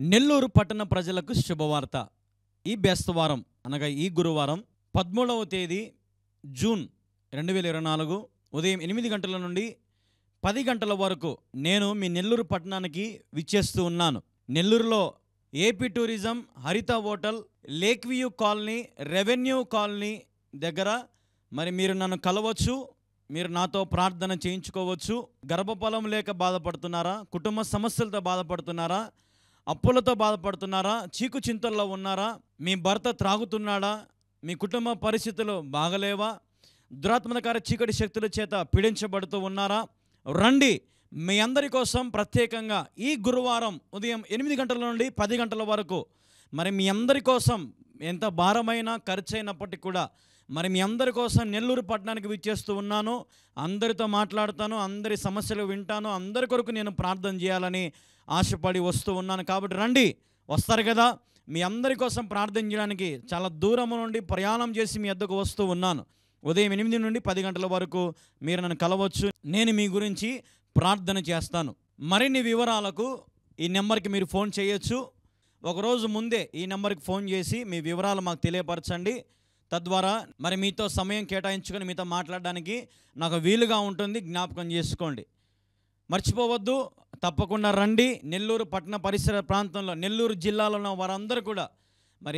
నెల్లూరు పట్టణ ప్రజలకు శుభవార్త. ఈ బేస్తవారం అనగా ఈ గురువారం 13వ తేదీ జూన్ 2024 ఉదయం 8 గంటల నుండి 10 గంటల వరకు నేను మీ నెల్లూరు పట్టణానికి విచ్చేస్తూ ఉన్నాను. నెల్లూరులో ఏపీ టూరిజం, హరిత hotel, lake view colony, revenue colony దగ్గర మీరు నన్ను కలవచ్చు. మీరు నాతో ప్రార్థన చేయించుకోవచ్చు. గర్భఫలం లేక బాధపడుతున్నారా? కుటుంబ సమస్యలతో బాధపడుతున్నారా? అప్పులతో బాధపడుతున్నారా? చీకు చింతల్లో ఉన్నారా? మీ భర్త త్రాగుతున్నాడా? మీ కుటుంబ పరిస్థితులు బాగలేవా? దురాత్మకార చీకటి శక్తుల చేత పీడించబడుతూ ఉన్నారా? రండి, మీ అందరి కోసం ప్రత్యేకంగా ఈ గురువారం ఉదయం 8 గంటల నుండి 10 గంటల వరకు మీ అందరి కోసం ఎంత భారమైన ఖర్చు అయినప్పటికీ కూడా మీ అందరి కోసం నెల్లూరు పట్టణానికి విచ్చేస్తూ ఉన్నాను. అందరితో మాట్లాడతాను, అందరి సమస్యలు వింటాను, అందరి కొరకు నేను ప్రార్థన చేయాలని ఆశపడి వస్తూ ఉన్నాను. కాబట్టి రండి, వస్తారు కదా. మీ అందరి కోసం ప్రార్థన చేయడానికి చాలా దూరం నుండి ప్రయాణం చేసి మీ వద్దకు వస్తూ ఉన్నాను. ఉదయం 8 నుండి 10 గంటల వరకు మీరు నన్ను కలవచ్చు. నేను మీ గురించి ప్రార్థన చేస్తాను. మరిన్ని వివరాలకు ఈ నెంబర్కి మీరు ఫోన్ చేయొచ్చు. ఒకరోజు ముందే ఈ నెంబర్కి ఫోన్ చేసి మీ వివరాలు మాకు తెలియపరచండి. తద్వారా మీతో సమయం కేటాయించుకొని మీతో మాట్లాడడానికి నాకు వీలుగా ఉంటుంది. జ్ఞాపకం చేసుకోండి, మర్చిపోవద్దు. తప్పకుండా రండి. నెల్లూరు పట్టణ పరిసర ప్రాంతంలో, నెల్లూరు జిల్లాలో ఉన్న వారందరూ కూడా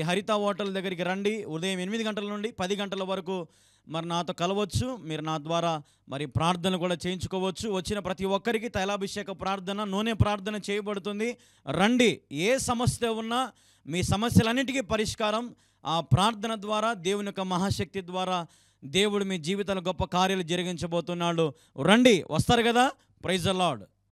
హరిత హోటల్ దగ్గరికి రండి. ఉదయం 8 గంటల నుండి 10 గంటల వరకు నాతో కలవచ్చు. మీరు నా ద్వారా ప్రార్థన కూడా చేయించుకోవచ్చు. వచ్చిన ప్రతి ఒక్కరికి తైలాభిషేక ప్రార్థన, నూనె ప్రార్థన చేయబడుతుంది. రండి. ఏ సమస్య ఉన్నా మీ సమస్యలన్నిటికీ పరిష్కారం ఆ ప్రార్థన ద్వారా, దేవుని యొక్క మహాశక్తి ద్వారా దేవుడు మీ జీవితంలో గొప్ప కార్యాలు జరిగించబోతున్నాడు. రండి, వస్తారు కదా. Praise the lord.